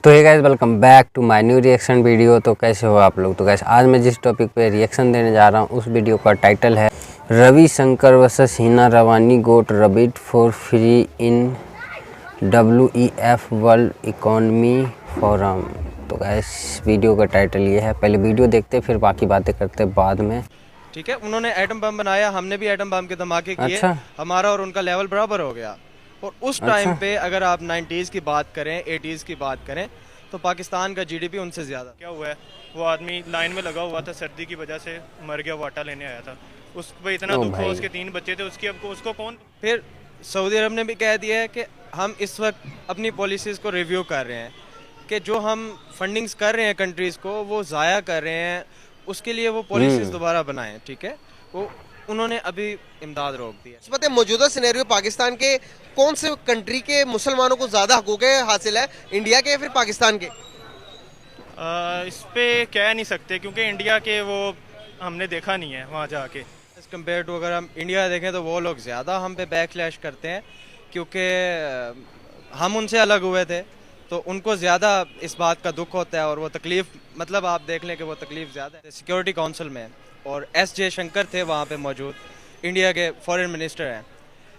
तो hey guys, welcome back to my new reaction video. तो कैसे हो आप लोग। तो गाइस, आज मैं जिस टॉपिक पे रिएक्शन देने जा रहा हूँ उस वीडियो का टाइटल है Ravishankar versus Hina Rawani goat rabbit for free in WEF world economy forum. तो गाइस, वीडियो का टाइटल ये है। पहले वीडियो देखते फिर बाकी बातें करते बाद में। ठीक है, उन्होंने एटम बम बनाया, हमने भी एटम बम के धमाके किए। अच्छा। हमारा और उनका लेवल बराबर हो गया। और उस टाइम पे अगर आप 90s की बात करें, 80s की बात करें, तो पाकिस्तान का जीडीपी उनसे ज्यादा। क्या हुआ है, वो आदमी लाइन में लगा हुआ था, सर्दी की वजह से मर गया, वो आटा लेने आया था, उस पर इतना दुख हुआ, उसके 3 बच्चे थे, उसको कौन। फिर सऊदी अरब ने भी कह दिया है कि हम इस वक्त अपनी पॉलिसीज़ को रिव्यू कर रहे हैं कि जो हम फंडिंग्स कर रहे हैं कंट्रीज़ को वो ज़ाया कर रहे हैं, उसके लिए वो पॉलिसीज़ दोबारा बनाएं। ठीक है, वो उन्होंने अभी इमदाद रोक दी है। इस वक्त मौजूदा सिनेरियो पाकिस्तान के कौन से कंट्री के मुसलमानों को ज़्यादा हकूक़ हासिल है, इंडिया के या फिर पाकिस्तान के? इस पे कह नहीं सकते क्योंकि इंडिया के वो हमने देखा नहीं है वहाँ जाके। एज़ कम्पेयर टू अगर हम इंडिया देखें तो वो लोग ज़्यादा हम पे बैकलैश करते हैं क्योंकि हम उनसे अलग हुए थे, तो उनको ज़्यादा इस बात का दुख होता है और वो तकलीफ़, मतलब आप देख लें कि वो तकलीफ़ ज़्यादा है। सिक्योरिटी काउंसिल में और S जयशंकर थे वहाँ पे मौजूद, इंडिया के फॉरेन मिनिस्टर हैं।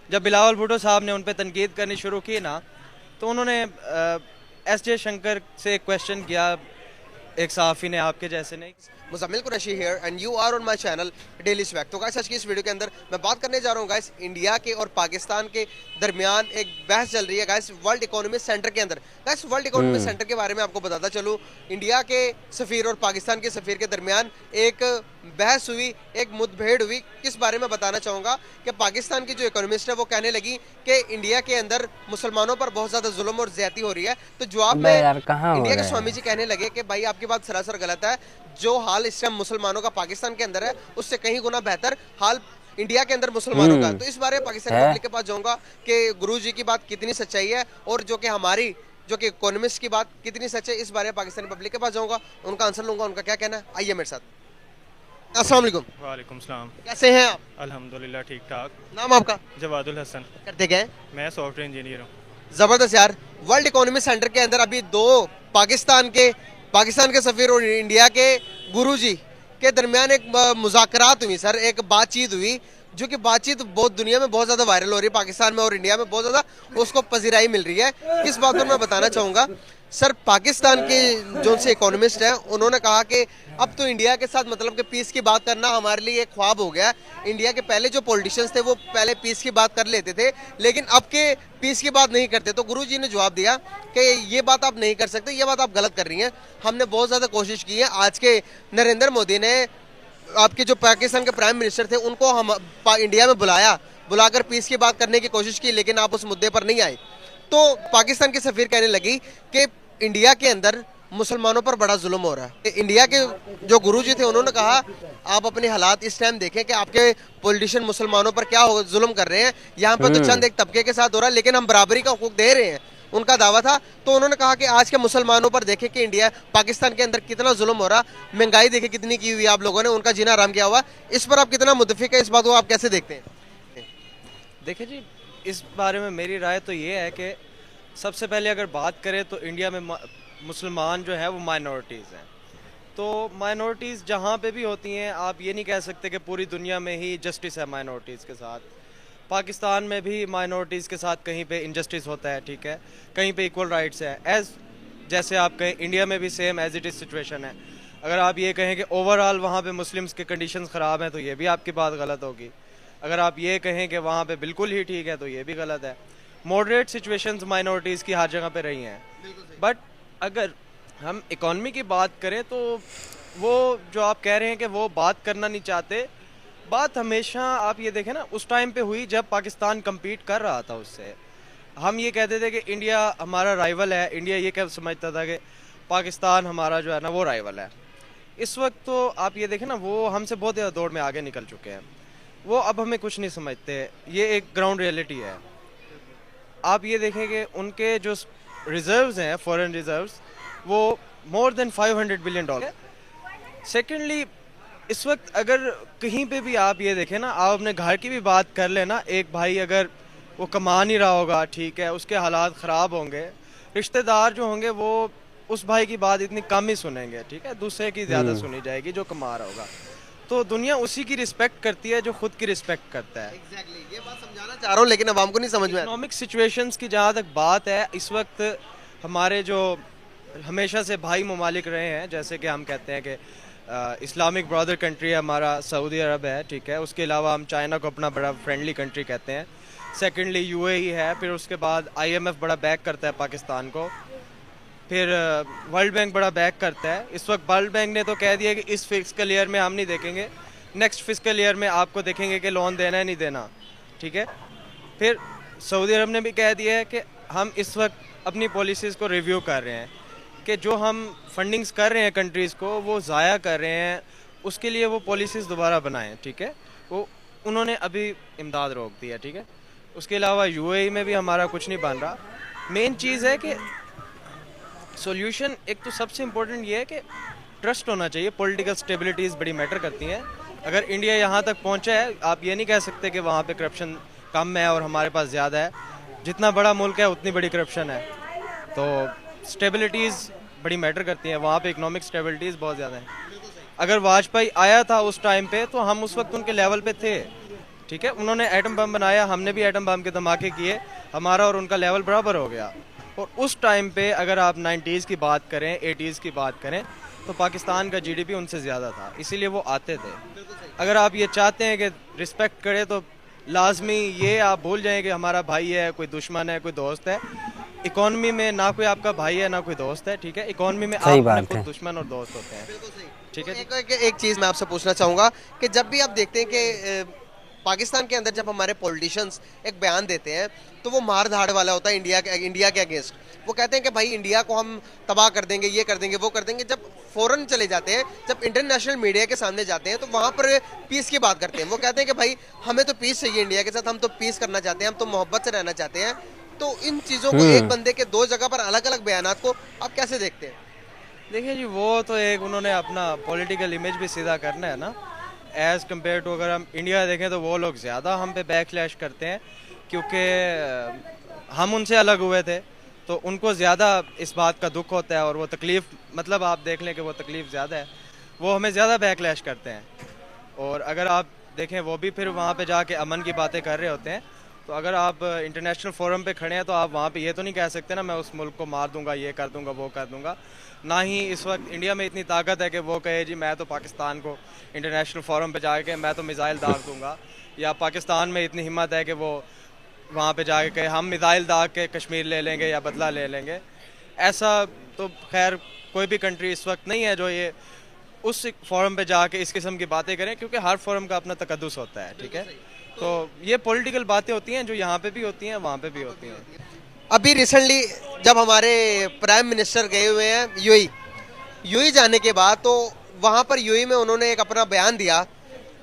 जब बिलावल भुट्टो साहब ने उन पर तनकीद करनी शुरू की ना, तो उन्होंने S जयशंकर से एक क्वेश्चन किया, एक सहाफ़ी ने, आपके जैसे नहीं। Muzammil Qureshi here and you are on my channel daily swag. तो गाइस, आज की इस वीडियो के अंदर मैं बात करने जा रहा हूँ गाइस, इंडिया के और पाकिस्तान के दरमियान एक बहस चल रही है गाइस वर्ल्ड इकोनॉमिक सेंटर के अंदर। गाइस, वर्ल्ड इकोनॉमिक सेंटर के बारे में आपको बताता चलूँ, इंडिया के सफ़ीर और पाकिस्तान के सफ़ीर के दरमियान एक बहस हुई, एक मुठभेड़ हुई। किस बारे में बताना चाहूँगा कि पाकिस्तान की जो इकोनॉमिस्ट है वो कहने लगी कि इंडिया के अंदर मुसलमानों पर बहुत ज़्यादा जुल्म और ज़्यादती हो रही है। तो जवाब में इंडिया के स्वामी जी कहने लगे कि भाई आपकी बात सरासर गलत है, जो हाल इस टाइम मुसलमानों का पाकिस्तान के अंदर है उससे कहीं गुना बेहतर हाल इंडिया के अंदर मुसलमानों का। तो इस बारे में पाकिस्तान पब्लिक के पास जाऊंगा कि गुरु जी की बात कितनी सच्चाई है और जो कि हमारी जो कि इकोनॉमिस्ट की बात कितनी सच है, इस बारे में पाकिस्तानी पब्लिक के पास जाऊंगा, उनका आंसर लूंगा, उनका क्या कहना है। आइए मेरे साथ। अस्सलाम वालेकुम। वालेकुम सलाम। कैसे हैं आप? अल्हम्दुलिल्लाह ठीक ठाक। नाम आपका? जवादुल हसन। करते गए? मैं सॉफ्टवेयर इंजीनियर हूँ। जबरदस्त यार। वर्ल्ड इकोनॉमिक सेंटर के अंदर अभी दो पाकिस्तान के सफीर और इंडिया के गुरुजी के दरमियान एक मुज़ाकरात हुई सर, एक बातचीत हुई, जो कि बातचीत बहुत दुनिया में बहुत ज़्यादा वायरल हो रही है, पाकिस्तान में और इंडिया में बहुत ज़्यादा उसको पजीराई मिल रही है। किस बात पर मैं बताना चाहूँगा सर, पाकिस्तान के जो से इकोनॉमिस्ट हैं उन्होंने कहा कि अब तो इंडिया के साथ मतलब कि पीस की बात करना हमारे लिए एक ख्वाब हो गया। इंडिया के पहले जो पॉलिटिशियंस थे वो पहले पीस की बात कर लेते थे, लेकिन अब के पीस की बात नहीं करते। तो गुरुजी ने जवाब दिया कि ये बात आप नहीं कर सकते, ये बात आप गलत कर रही हैं। हमने बहुत ज़्यादा कोशिश की है। आज के नरेंद्र मोदी ने आपके जो पाकिस्तान के प्राइम मिनिस्टर थे उनको हम इंडिया में बुलाकर पीस की बात करने की कोशिश की, लेकिन आप उस मुद्दे पर नहीं आए। तो पाकिस्तान की सफीर कहने लगी कि इंडिया के अंदर मुसलमानों पर बड़ा जुल्म हो रहा है। इंडिया के जो गुरुजी थे उन्होंने कहा आप अपने हालात इस टाइम देखें कि आपके पॉलिटिशियन मुसलमानों पर क्या जुल्म कर रहे हैं। यहाँ पर तो चंद एक तबके के साथ हो रहा है, लेकिन हम बराबरी का हुकूक दे रहे हैं, उनका दावा था। तो उन्होंने कहा कि आज के मुसलमानों पर देखें कि इंडिया पाकिस्तान के अंदर कितना जुल्म हो रहा, महंगाई देखें कितनी की हुई आप लोगों ने, उनका जीना आराम किया हुआ। इस पर आप कितना मुतफिक है, इस बात को आप कैसे देखते हैं? देखिए जी, इस बारे में मेरी राय तो ये है कि सबसे पहले अगर बात करें तो इंडिया में मुसलमान जो है वो माइनॉरिटीज़ हैं। तो माइनॉरिटीज़ जहाँ पे भी होती हैं, आप ये नहीं कह सकते कि पूरी दुनिया में ही जस्टिस है माइनॉरिटीज़ के साथ। पाकिस्तान में भी माइनॉरिटीज़ के साथ कहीं पे इनजस्टिस होता है, ठीक है, कहीं पे इक्वल राइट्स है। एज जैसे आप कहें इंडिया में भी same as it is situation है। अगर आप ये कहें कि ओवरऑल वहाँ पे मुस्लिम्स के कंडीशंस ख़राब हैं तो ये भी आपकी बात गलत होगी। अगर आप ये कहें कि वहाँ पे बिल्कुल ही ठीक है तो ये भी गलत है। मॉडरेट सिचुएशंस माइनॉरिटीज़ की हर जगह पे रही हैं। बट अगर हम इकॉनमी की बात करें तो वो जो आप कह रहे हैं कि वो बात करना नहीं चाहते, बात हमेशा आप ये देखें ना उस टाइम पे हुई जब पाकिस्तान कम्पीट कर रहा था उससे। हम ये कहते थे कि इंडिया हमारा राइवल है, इंडिया ये क्या समझता था कि पाकिस्तान हमारा जो है ना वो राइवल है। इस वक्त तो आप ये देखें ना वो हमसे बहुत ज़्यादा दौड़ में आगे निकल चुके हैं, वो अब हमें कुछ नहीं समझते। ये एक ग्राउंड रियलिटी है। आप ये देखें कि उनके जो रिजर्व्स हैं, फॉरेन रिजर्व्स, वो मोर देन $500 बिलियन। सेकेंडली, इस वक्त अगर कहीं पे भी आप ये देखें ना, आप अपने घर की भी बात कर लेना, एक भाई अगर वो कमा नहीं रहा होगा, ठीक है, उसके हालात ख़राब होंगे, रिश्तेदार जो होंगे वो उस भाई की बात इतनी कम ही सुनेंगे, ठीक है, दूसरे की ज़्यादा सुनी जाएगी जो कमा रहा होगा। तो दुनिया उसी की रिस्पेक्ट करती है जो खुद की रिस्पेक्ट करता है। एग्जैक्टली ये बात समझाना चाह रहा हूँ, लेकिन अवाम को नहीं समझ में आ रहा। इकोनॉमिक सिचुएशंस की जहाँ तक बात है, इस वक्त हमारे जो हमेशा से भाई ममालिक रहे हैं, जैसे कि हम कहते हैं कि इस्लामिक ब्रदर कंट्री है हमारा सऊदी अरब है, ठीक है, उसके अलावा हम चाइना को अपना बड़ा फ्रेंडली कंट्री कहते हैं। सेकेंडली यूएई है, फिर उसके बाद आईएमएफ बड़ा बैक करता है पाकिस्तान को, फिर वर्ल्ड बैंक बड़ा बैक करता है। इस वक्त वर्ल्ड बैंक ने तो कह दिया कि इस फिस्कल ईयर में हम नहीं देखेंगे, नेक्स्ट फिस्कल ईयर में आपको देखेंगे कि लोन देना है नहीं देना, ठीक है। फिर सऊदी अरब ने भी कह दिया है कि हम इस वक्त अपनी पॉलिसीज़ को रिव्यू कर रहे हैं कि जो हम फंडिंग्स कर रहे हैं कंट्रीज़ को वो ज़ाया कर रहे हैं, उसके लिए वो पॉलिसीज़ दोबारा बनाएं, ठीक है। वो उन्होंने अभी इमदाद रोक दी है, ठीक है। उसके अलावा यूएई में भी हमारा कुछ नहीं बन रहा। मेन चीज़ है कि सॉल्यूशन एक तो सबसे इम्पोर्टेंट ये है कि ट्रस्ट होना चाहिए, पॉलिटिकल स्टेबिलिटीज़ बड़ी मैटर करती हैं। अगर इंडिया यहाँ तक पहुँचा है, आप ये नहीं कह सकते कि वहाँ पे करप्शन कम है और हमारे पास ज़्यादा है। जितना बड़ा मुल्क है उतनी बड़ी करप्शन है, तो स्टेबिलिटीज़ बड़ी मैटर करती हैं। वहाँ पे इकोनॉमिक स्टेबिलिटीज़ बहुत ज़्यादा है। अगर वाजपेयी आया था उस टाइम पे, तो हम उस वक्त उनके लेवल पे थे, ठीक है। उन्होंने एटम बम बनाया, हमने भी एटम बम के धमाके किए, हमारा और उनका लेवल बराबर हो गया। और उस टाइम पे अगर आप 90s की बात करें, 80s की बात करें, तो पाकिस्तान का जीडीपी उनसे ज़्यादा था, इसीलिए वो आते थे। अगर आप ये चाहते हैं कि रिस्पेक्ट करें, तो लाजमी ये आप भूल जाएं कि हमारा भाई है, कोई दुश्मन है, कोई दोस्त है। इकोनॉमी में ना कोई आपका भाई है ना कोई दोस्त है, ठीक है। इकोनॉमी में आप अपने खुद दुश्मन और दोस्त होते हैं, ठीक है। एक चीज़ मैं आपसे पूछना चाहूँगा कि जब भी आप देखते हैं कि पाकिस्तान के अंदर जब हमारे पॉलिटिशियंस एक बयान देते हैं तो वो मार धाड़ वाला होता है इंडिया के अगेंस्ट। वो कहते हैं कि भाई इंडिया को हम तबाह कर देंगे, ये कर देंगे, वो कर देंगे। जब फॉरेन चले जाते हैं, जब इंटरनेशनल मीडिया के सामने जाते हैं, तो वहाँ पर पीस की बात करते हैं। वो कहते हैं कि भाई हमें तो पीस चाहिए इंडिया के साथ, हम तो पीस करना चाहते हैं, हम तो मोहब्बत से रहना चाहते हैं। तो इन चीज़ों को, एक बंदे के दो जगह पर अलग अलग बयानात को आप कैसे देखते हैं? देखिए जी, वो तो एक उन्होंने अपना पॉलिटिकल इमेज भी सीधा करना है ना। एज़ कम्पेयर टू अगर हम इंडिया देखें तो वो लोग ज़्यादा हम पे बैकलैश करते हैं, क्योंकि हम उनसे अलग हुए थे, तो उनको ज़्यादा इस बात का दुख होता है और वो तकलीफ़, मतलब आप देख लें कि वो तकलीफ़ ज़्यादा है, वो हमें ज़्यादा बैकलैश करते हैं। और अगर आप देखें, वो भी फिर वहाँ पे जाके अमन की बातें कर रहे होते हैं। तो अगर आप इंटरनेशनल फोरम पे खड़े हैं, तो आप वहाँ पे ये तो नहीं कह सकते ना मैं उस मुल्क को मार दूंगा, ये कर दूंगा, वो कर दूंगा। ना ही इस वक्त इंडिया में इतनी ताकत है कि वो कहे जी मैं तो पाकिस्तान को इंटरनेशनल फोरम पे जाके मैं तो मिसाइल दाग दूंगा, या पाकिस्तान में इतनी हिम्मत है कि वो वहाँ पे जाके कहे हम मिसाइल दाग के कश्मीर ले लेंगे या बदला ले लेंगे। ऐसा तो खैर कोई भी कंट्री इस वक्त नहीं है जो ये उस फोरम पे जाके इस किस्म की बातें करें, क्योंकि हर फोरम का अपना तकद्दुस होता है, ठीक है। तो ये पॉलिटिकल बातें होती हैं जो यहाँ पे भी होती हैं, वहाँ पे भी होती हैं। अभी रिसेंटली जब हमारे प्राइम मिनिस्टर गए हुए हैं यूएई जाने के बाद, तो वहाँ पर यूएई में उन्होंने एक अपना बयान दिया।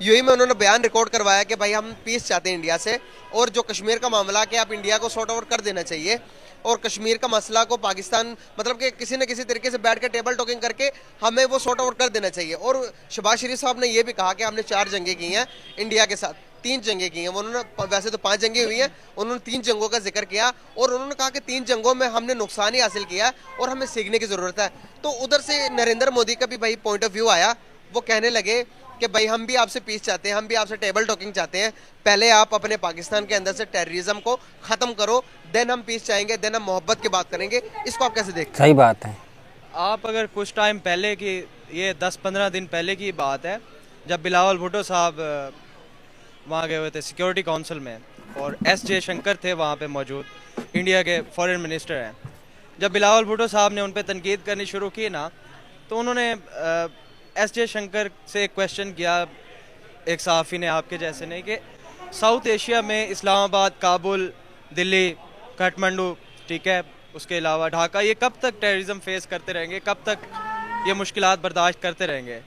यूएई में उन्होंने बयान रिकॉर्ड करवाया कि भाई हम पीस चाहते हैं इंडिया से, और जो कश्मीर का मामला कि आप इंडिया को सॉर्ट आउट कर देना चाहिए, और कश्मीर का मसला को पाकिस्तान मतलब कि किसी न किसी तरीके से बैठ के टेबल टॉकिंग करके हमें वो सॉर्ट आउट कर देना चाहिए। और शहबाज शरीफ साहब ने ये भी कहा कि हमने 4 जंगें की हैं इंडिया के साथ, 3 जंगें की हैं। उन्होंने वैसे तो 5 जंगें हुई हैं, उन्होंने 3 जंगों का जिक्र किया, और उन्होंने कहा कि 3 जंगों में हमने नुकसान ही हासिल किया और हमें सीखने की ज़रूरत है। तो उधर से नरेंद्र मोदी का भी भाई पॉइंट ऑफ व्यू आया। वो कहने लगे कि भाई हम भी आपसे पीस चाहते हैं, हम भी आपसे टेबल टॉकिंग चाहते हैं, पहले आप अपने पाकिस्तान के अंदर से टेररिज्म को ख़त्म करो, देन हम पीस चाहेंगे, देन हम मोहब्बत की बात करेंगे। इसको आप कैसे देखते हैं? सही बात है। आप अगर कुछ टाइम पहले की, ये 10-15 दिन पहले की बात है, जब बिलावल भुट्टो साहब वहाँ गए हुए थे सिक्योरिटी काउंसिल में, और एस जयशंकर थे वहाँ पे मौजूद, इंडिया के फॉरेन मिनिस्टर हैं। जब बिलावल भुट्टो साहब ने उन पर तनकीद करनी शुरू की ना, तो उन्होंने एस जयशंकर से एक क्वेश्चन किया, एक सहाफ़ी ने आपके जैसे ने, कि साउथ एशिया में इस्लामाबाद, काबुल, दिल्ली, काठमांडू, ठीक है, उसके अलावा ढाका, ये कब तक टेररिज्म फेस करते रहेंगे, कब तक ये मुश्किलात बर्दाश्त करते रहेंगे?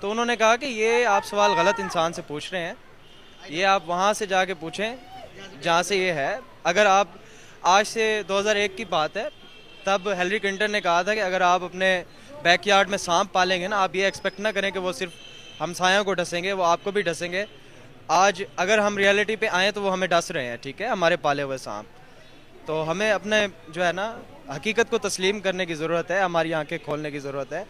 तो उन्होंने कहा कि ये आप सवाल गलत इंसान से पूछ रहे हैं, ये आप वहाँ से जाके पूछें जहाँ से ये है। अगर आप आज से 2001 की बात है, तब हिलरी क्लिंटन ने कहा था कि अगर आप अपने बैकयार्ड में सांप पालेंगे ना, आप ये एक्सपेक्ट ना करें कि वो सिर्फ हमसायों को डसेंगे, वो आपको भी डसेंगे। आज अगर हम रियलिटी पे आएँ तो वो हमें डस रहे हैं, ठीक है, हमारे पाले हुए सांप। तो हमें अपने जो है ना हकीकत को तस्लीम करने की ज़रूरत है, हमारी आंखें खोलने की ज़रूरत है।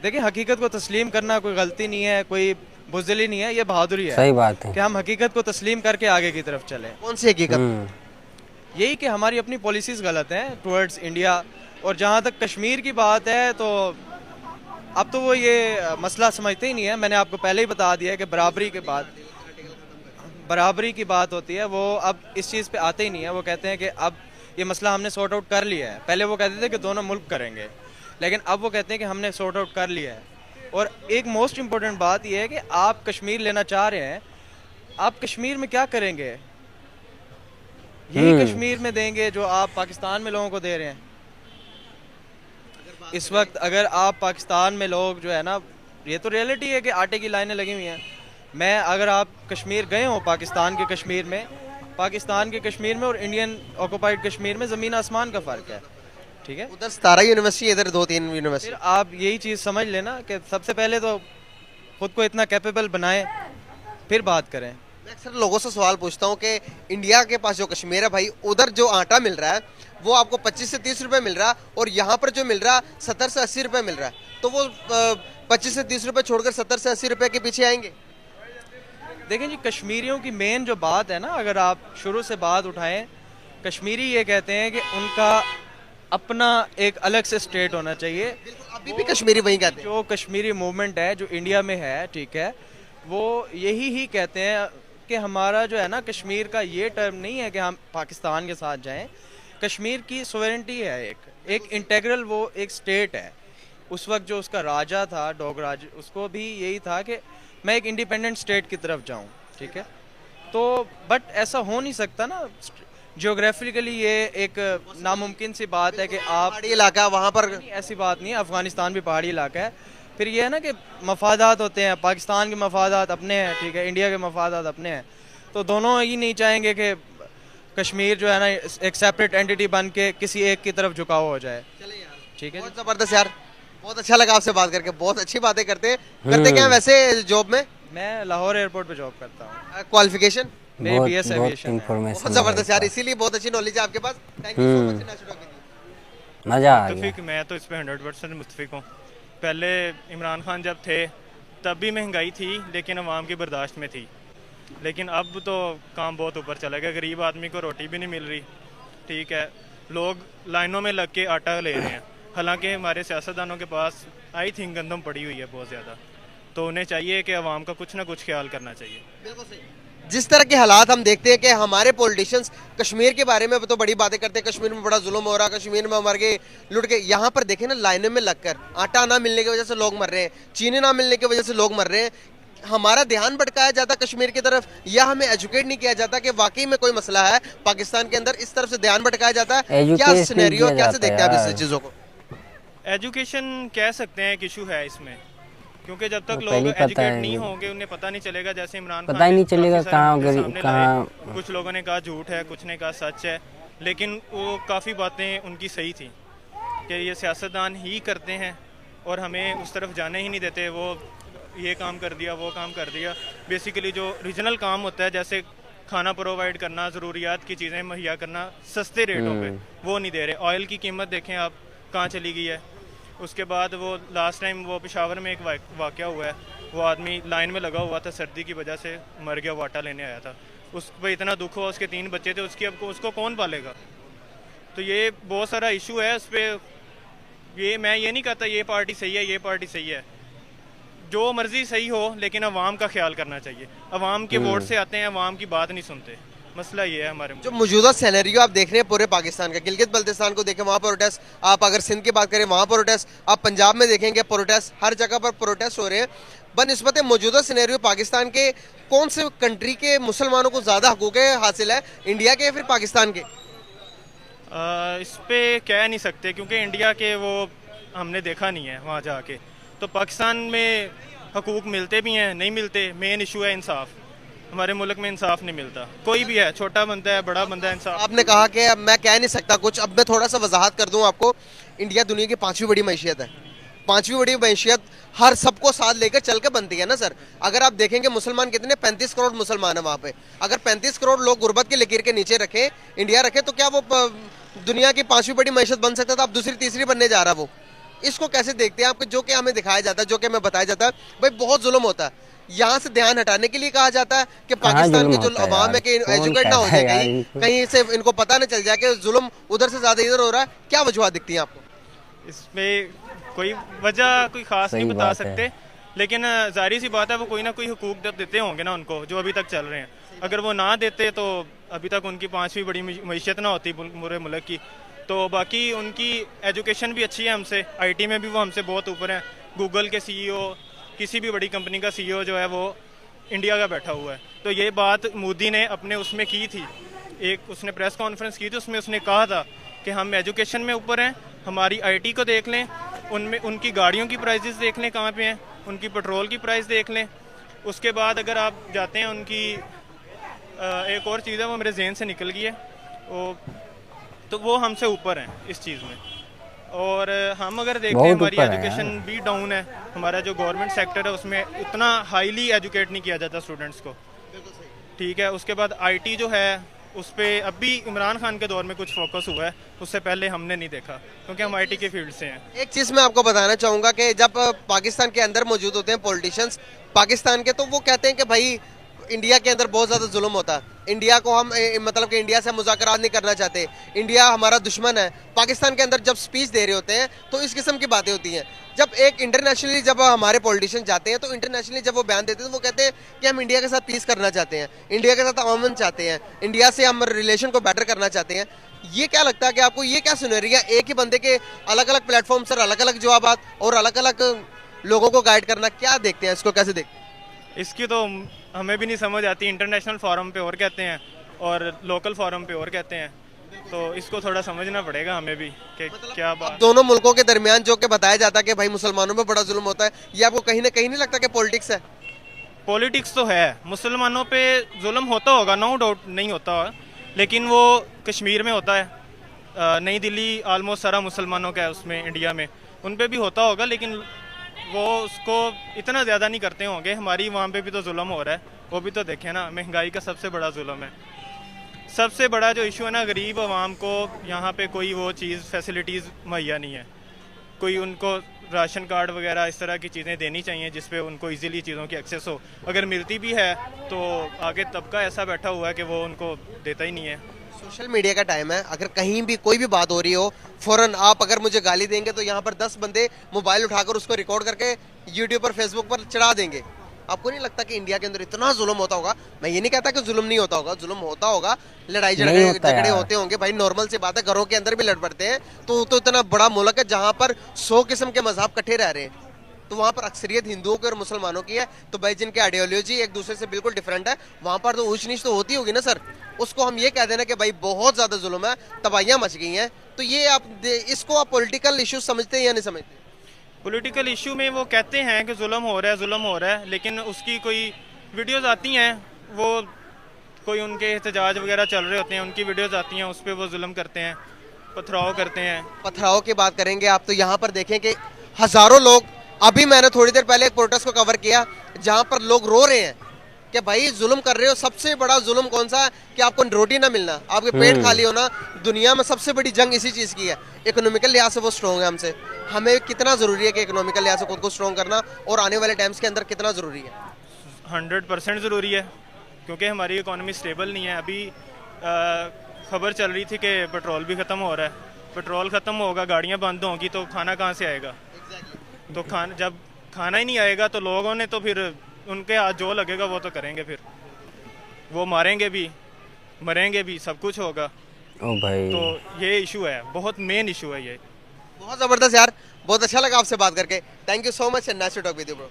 देखिए, हकीकत को तस्लीम करना कोई गलती नहीं है, कोई बुज़दिली नहीं है, ये बहादुरी है। सही बात है। कि हम हकीकत को तस्लीम करके आगे की तरफ चलें। कौन सी हकीकत? यही कि हमारी अपनी पॉलिसीज़ गलत हैं टुवर्ड्स इंडिया। और जहाँ तक कश्मीर की बात है तो अब तो वो ये मसला समझते ही नहीं है। मैंने आपको पहले ही बता दिया है कि बराबरी की बात होती है, वो अब इस चीज़ पे आते ही नहीं है। वो कहते हैं कि अब ये मसला हमने सॉर्ट आउट कर लिया है। पहले वो कहते थे कि दोनों मुल्क करेंगे, लेकिन अब वो कहते हैं कि हमने सॉर्ट आउट कर लिया है। और एक मोस्ट इम्पोर्टेंट बात यह है कि आप कश्मीर लेना चाह रहे हैं, आप कश्मीर में क्या करेंगे? यही कश्मीर में देंगे जो आप पाकिस्तान में लोगों को दे रहे हैं। इस वक्त अगर आप पाकिस्तान में लोग जो है ना, ये तो रियलिटी है कि आटे की लाइनें लगी हुई हैं। मैं अगर आप कश्मीर गए हो, पाकिस्तान के कश्मीर में और इंडियन ऑक्युपाइड कश्मीर में ज़मीन आसमान का फ़र्क है, ठीक है। उधर 17 यूनिवर्सिटी, इधर 2-3 यूनिवर्सिटी। फिर आप यही चीज़ समझ लेना कि सबसे पहले तो खुद को इतना कैपेबल बनाएं, फिर बात करें। मैं अक्सर लोगों से सवाल पूछता हूँ कि इंडिया के पास जो कश्मीर है भाई, उधर जो आटा मिल रहा है वो आपको 25 से 30 रुपए मिल रहा, और यहाँ पर जो मिल रहा 70 से 80 रुपए मिल रहा है। तो वो 25 से 30 रुपए छोड़कर 70 से 80 रुपए के पीछे आएंगे। देखें जी, कश्मीरियों की मेन जो बात है ना, अगर आप शुरू से बात उठाएं, कश्मीरी ये कहते हैं कि उनका अपना एक अलग से स्टेट होना चाहिए। अभी भी कश्मीरी वही कहते हैं। जो कश्मीरी मूवमेंट है जो इंडिया में है, ठीक है, वो यही ही कहते हैं कि हमारा जो है ना कश्मीर का ये टर्म नहीं है कि हम पाकिस्तान के साथ जाएं। कश्मीर की सोवेरेंटी है, एक इंटेग्रल वो एक स्टेट है। उस वक्त जो उसका राजा था, डोगराज, उसको भी यही था कि मैं एक इंडिपेंडेंट स्टेट की तरफ जाऊं, ठीक है। तो बट ऐसा हो नहीं सकता ना, जियोग्राफिकली ये एक नामुमकिन सी बात है कि आप पहाड़ी इलाका वहाँ पर। ऐसी बात नहीं है, अफगानिस्तान भी पहाड़ी इलाका है। फिर ये है ना कि मफादात होते हैं, पाकिस्तान के मफादात अपने हैं, ठीक है, इंडिया के मफादात अपने हैं। तो दोनों ही नहीं चाहेंगे कि कश्मीर जो है ना एक सेपरेट एंटिटी बन के किसी एक की तरफ झुकाव हो जाए, ठीक है। बहुत जबरदस्त यार, बहुत अच्छा लगा आपसे बात करके, बहुत अच्छी बातें करते क्या वैसे जॉब में? मैं लाहौर एयरपोर्ट पे जॉब करता हूँ। क्वालिफिकेशन? मेरी BS एविएशन है। बहुत जबरदस्त यार, इसीलिए बहुत अच्छी नॉलेज है आपके पास। Thank you so much National Talk के लिए। मजा आ गया। मुत्तफिक, मैं तो इस पे 100% मुत्तफिक हूँ। पहले इमरान खान जब थे तब भी महंगाई थी, लेकिन अवाम की बर्दाश्त में थी। लेकिन अब तो काम बहुत ऊपर चला गया, गरीब आदमी को रोटी भी नहीं मिल रही, ठीक है। लोग लाइनों में लग के आटा ले रहे हैं, हालांकि हमारे सियासतदानों के पास आई थिंक गंदम पड़ी हुई है बहुत ज़्यादा। तो उन्हें चाहिए कि अवाम का कुछ ना कुछ ख्याल करना चाहिए। बिल्कुल सही। जिस तरह के हालात हम देखते हैं कि हमारे पॉलिटिशियंस कश्मीर के बारे में तो बड़ी बातें करते हैं, कश्मीर में बड़ा जुल्म हो रहा, कश्मीर में मर गए, लुट गए। यहाँ पर देखें ना, लाइनों में लगकर आटा ना मिलने की वजह से लोग मर रहे हैं, चीनी ना मिलने की वजह से लोग मर रहे हैं। हमारा ध्यान भटकाया जाता कश्मीर की तरफ, या हमें एजुकेट नहीं किया जाता कि वाकई में कोई मसला है पाकिस्तान के अंदर, इस तरफ से ध्यान भटकाया जाता है। क्या सिनेरियो, कैसे देखते हैं आप इस चीजों को? एजुकेशन कह सकते हैं एक इशू है इसमें, क्योंकि जब तक लोग पहले पता एजुकेट है नहीं ये। होंगे उन्हें पता नहीं चलेगा। जैसे इमरान पता खान ही नहीं ने चलेगा काफी सारे कहाँ मुद्दे गरीब, सामने कहाँ लाए। कुछ लोगों ने कहा झूठ है, कुछ ने कहा सच है, लेकिन वो काफ़ी बातें उनकी सही थी कि ये सियासतदान ही करते हैं और हमें उस तरफ जाने ही नहीं देते। वो ये काम कर दिया, वो काम कर दिया। बेसिकली जो रीजनल काम होता है, जैसे खाना प्रोवाइड करना, ज़रूरियात की चीज़ें मुहैया करना सस्ते रेटों पे, वो नहीं दे रहे। ऑयल की कीमत देखें आप कहाँ चली गई है। उसके बाद वो लास्ट टाइम वो पेशावर में एक वाक़या हुआ है, वो आदमी लाइन में लगा हुआ था, सर्दी की वजह से मर गया, वो आटा लेने आया था। उस पर इतना दुख हुआ, उसके 3 बच्चे थे, उसको कौन पालेगा? तो ये बहुत सारा इशू है उस पर। मैं ये नहीं कहता ये पार्टी सही है, ये पार्टी सही है, जो मर्जी सही हो, लेकिन अवाम का ख्याल करना चाहिए। अवाम के वोट से आते हैं, अवाम की बात नहीं सुनते। मसला ये है हमारे। जो मौजूदा सिनेरियो आप देख रहे हैं पूरे पाकिस्तान का, गिलगित बल्तिस्तान को देखें, वहाँ प्रोटेस्ट, आप अगर सिंध की बात करें वहाँ प्रोटेस्ट, आप पंजाब में देखेंगे प्रोटेस्ट, हर जगह पर प्रोटेस्ट हो रहे हैं। बनिस्बत मौजूदा सिनेरियो पाकिस्तान के कौन से कंट्री के मुसलमानों को ज़्यादा हकूक़ हासिल है, इंडिया के या फिर पाकिस्तान के? इस पे कह नहीं सकते, क्योंकि इंडिया के वो हमने देखा नहीं है वहाँ जाके। तो पाकिस्तान में हकूक़ मिलते भी हैं, नहीं मिलते। मेन इशू है इंसाफ। हमारे मुल्क में इंसाफ नहीं मिलता, कोई भी है, छोटा बंदा है, बड़ा बंदा है, इंसाफ। आपने कहा कि अब मैं कह नहीं सकता कुछ, अब मैं थोड़ा सा वजाहत कर दूं आपको। इंडिया दुनिया की 5वीं बड़ी मैशियत है। 5वीं बड़ी मैशियत हर सबको साथ लेकर चल के बनती है ना सर। अगर आप देखेंगे मुसलमान कितने, 35 करोड़ मुसलमान है वहाँ पे। अगर 35 करोड़ लोग गुर्बत की लकीर के नीचे रखें, इंडिया रखे, तो क्या वो दुनिया की 5वीं बड़ी मैशत बन सकता था, अब दूसरी तीसरी बनने जा रहा है वो। इसको कैसे देखते हैं आपको, जो कि हमें दिखाया जाता है, जो कि हमें बताया जाता है भाई बहुत जुल्म होता है, यहाँ से ध्यान हटाने के लिए कहा जाता है कि पाकिस्तान के जो जुल्म होता है अवाम है यार, कि कौन एजुकेट ना हो कहता है जाए, यार कहीं इनको? कहीं से इनको पता ना चल जाए कि जुल्म उधर से ज्यादा इधर हो रहा है। क्या वजूहत दिखती है आपको? इसमें कोई वजह कोई ख़ास सही नहीं बता बात है। सकते, लेकिन जाहिर सी बात है वो कोई ना कोई हुकूक देते होंगे ना उनको, जो अभी तक चल रहे हैं। अगर वो ना देते तो अभी तक उनकी 5वीं बड़ी मीशत ना होती पूरे मुल्क की। तो बाकी उनकी एजुकेशन भी अच्छी है हमसे, आईटी में भी वो हमसे बहुत ऊपर हैं। गूगल के सीईओ, किसी भी बड़ी कंपनी का सीईओ जो है वो इंडिया का बैठा हुआ है। तो ये बात मोदी ने अपने उसमें की थी, एक उसने प्रेस कॉन्फ्रेंस की थी, उसमें उसने कहा था कि हम एजुकेशन में ऊपर हैं, हमारी आईटी को देख लें, उनमें उनकी गाड़ियों की प्राइसेस देख लें कहाँ पे हैं, उनकी पेट्रोल की प्राइस देख लें। उसके बाद अगर आप जाते हैं उनकी एक और चीज़ है वो मेरे जहन से निकल गई है, वो हमसे ऊपर हैं इस चीज़ में। और हम अगर देखें बहुत हमारी ऊपर हैं एजुकेशन भी डाउन है, हमारा जो गवर्नमेंट सेक्टर है उसमें इतना हाईली एजुकेट नहीं किया जाता स्टूडेंट्स को, ठीक है। उसके बाद आईटी जो है उस पर अभी इमरान खान के दौर में कुछ फोकस हुआ है, उससे पहले हमने नहीं देखा क्योंकि हम आईटी के फील्ड से हैं। एक चीज मैं आपको बताना चाहूंगा कि जब पाकिस्तान के अंदर मौजूद होते हैं पॉलिटिशियंस पाकिस्तान के, तो वो कहते हैं कि भाई इंडिया के अंदर बहुत ज्यादा जुल्म होता है, इंडिया को हम मतलब कि इंडिया से मुज़ाकरात नहीं करना चाहते, इंडिया हमारा दुश्मन है। पाकिस्तान के अंदर जब स्पीच दे रहे होते हैं तो इस किस्म की बातें होती हैं। जब एक इंटरनेशनली जब हमारे पॉलिटिशियन जाते हैं तो इंटरनेशनली जब वो बयान देते हैं तो वो कहते हैं कि हम इंडिया के साथ पीस करना चाहते हैं, इंडिया के साथ अमन चाहते हैं, इंडिया से हम रिलेशन को बेटर करना चाहते हैं। ये क्या लगता है कि आपको, ये क्या सुनेरी है एक ही बंदे के अलग अलग प्लेटफॉर्म पर अलग अलग जवाब और अलग अलग लोगों को गाइड करना, क्या देखते हैं इसको, कैसे देखते हैं? इसकी तो हमें भी नहीं समझ आती, इंटरनेशनल फोरम पे और कहते हैं और लोकल फोरम पे और कहते हैं, तो इसको थोड़ा समझना पड़ेगा हमें भी कि क्या बात। दोनों मुल्कों के दरमियान जो कि बताया जाता है कि भाई मुसलमानों में बड़ा जुल्म होता है, ये आपको कहीं ना कहीं नहीं लगता कि पॉलिटिक्स है? पॉलिटिक्स तो है, मुसलमानों पे जुल्म होता होगा, नो डाउट नहीं होता, लेकिन वो कश्मीर में होता है, नई दिल्ली ऑलमोस्ट सारा मुसलमानों का है उसमें, इंडिया में उन पे भी होता होगा, लेकिन वो उसको इतना ज़्यादा नहीं करते होंगे। हमारी वहाँ पे भी तो जुल्म हो रहा है, वो भी तो देखें ना, महंगाई का सबसे बड़ा जुल्म है। सबसे बड़ा जो इशू है ना, गरीब आवाम को यहाँ पे कोई वो चीज़ फैसिलिटीज़ मुहैया नहीं है, कोई उनको राशन कार्ड वगैरह इस तरह की चीज़ें देनी चाहिए जिस पे उनको इजीली चीज़ों की एक्सेस हो। अगर मिलती भी है तो आगे तबका ऐसा बैठा हुआ है कि वो उनको देता ही नहीं है। सोशल मीडिया का टाइम है, अगर कहीं भी कोई भी बात हो रही हो, फौरन आप अगर मुझे गाली देंगे तो यहाँ पर 10 बंदे मोबाइल उठाकर उसको रिकॉर्ड करके यूट्यूब पर फेसबुक पर चढ़ा देंगे। आपको नहीं लगता कि इंडिया के अंदर इतना जुल्म होता होगा? मैं ये नहीं कहता कि जुल्म नहीं होता होगा, जुल्म होता होगा, लड़ाई झगड़े होते होंगे भाई, नॉर्मल सी बात है, घरों के अंदर भी लड़ पड़ते हैं। तो इतना बड़ा मुल्क है जहाँ पर 100 किस्म के मजहब इकट्ठे रह रहे हैं, तो वहाँ पर अक्सरियत हिंदुओं की और मुसलमानों की है, तो भाई जिनकी आइडियोलॉजी एक दूसरे से बिल्कुल डिफरेंट है, वहाँ पर तो ऊंच नीच तो होती होगी ना सर। उसको हम ये कह देना कि भाई बहुत ज्यादा जुल्म है, तबाहियां मच गई हैं, तो ये इसको आप पॉलिटिकल इशू समझते हैं या नहीं समझते? पॉलिटिकल इशू में वो कहते हैं कि जुल्म हो रहा है, जुल्म हो रहा है, लेकिन उसकी कोई वीडियोस आती हैं, वो कोई उनके एहतजाज वगैरह चल रहे होते हैं, उनकी वीडियोस आती हैं, उस पर वो जुल्म करते हैं, पथराव करते हैं। पथराव की बात करेंगे आप तो यहाँ पर देखें कि हजारों लोग, अभी मैंने थोड़ी देर पहले एक प्रोटेस्ट को कवर किया जहाँ पर लोग रो रहे हैं कि भाई जुल्म कर रहे हो, सबसे बड़ा जुल्म कौन सा है कि आपको रोटी ना मिलना, आपके पेट खाली होना। दुनिया में सबसे बड़ी जंग इसी चीज़ की है, इकोनॉमिकल लिहाज से वो स्ट्रॉन्ग है हमसे। हमें कितना ज़रूरी है कि इकोनॉमिकल लिहाज से खुद को स्ट्रॉन्ग करना, और आने वाले टाइम्स के अंदर कितना ज़रूरी है? 100% ज़रूरी है, क्योंकि हमारी इकोनॉमी स्टेबल नहीं है। अभी खबर चल रही थी कि पेट्रोल भी ख़त्म हो रहा है, पेट्रोल ख़त्म होगा, गाड़ियाँ बंद होंगी, तो खाना कहाँ से आएगा? तो जब खाना ही नहीं आएगा तो लोगों ने तो फिर उनके हाथ जो लगेगा वो तो करेंगे, फिर वो मारेंगे भी, मरेंगे भी, सब कुछ होगा। ओ भाई, तो ये इशू है, बहुत मेन इशू है ये। बहुत ज़बरदस्त यार, बहुत अच्छा लगा आपसे बात करके। Thank you so much and nice to talk with you bro.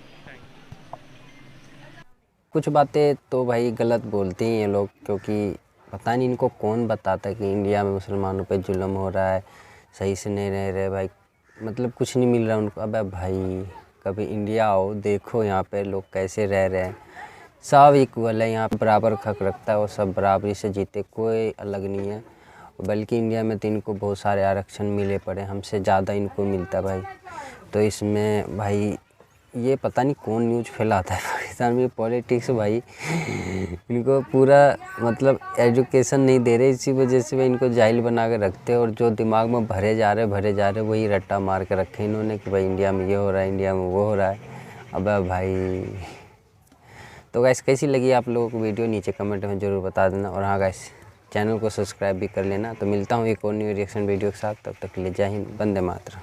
कुछ बातें तो भाई गलत बोलते ही हैं लोग, क्योंकि पता नहीं इनको कौन बताता है कि इंडिया में मुसलमानों पे जुल्म हो रहा है, सही से नहीं रह रहे भाई, मतलब कुछ नहीं मिल रहा उनको। अबे भाई कभी इंडिया आओ, देखो यहाँ पे लोग कैसे रह रहे हैं, सब इक्वल है, यहाँ बराबर हक रखता है, वो सब बराबरी से जीते, कोई अलग नहीं है। बल्कि इंडिया में तो इनको बहुत सारे आरक्षण मिले पड़े, हमसे ज़्यादा इनको मिलता भाई। तो इसमें भाई ये पता नहीं कौन न्यूज़ फैलाता है। पाकिस्तान में पॉलिटिक्स भाई इनको पूरा मतलब एजुकेशन नहीं दे रहे, इसी वजह से वे इनको जाहिल बना के रखते हैं और जो दिमाग में भरे जा रहे वही रट्टा मार के रखे इन्होंने कि भाई इंडिया में ये हो रहा है, इंडिया में वो हो रहा है। अबे भाई, तो गाइस कैसी लगी आप लोगों को वीडियो नीचे कमेंट में ज़रूर बता देना। और हाँ गाइस, चैनल को सब्सक्राइब भी कर लेना। तो मिलता हूँ एक और न्यू रिएक्शन वीडियो के साथ, तब तक के लिए जय हिंद, वंदे मातरम।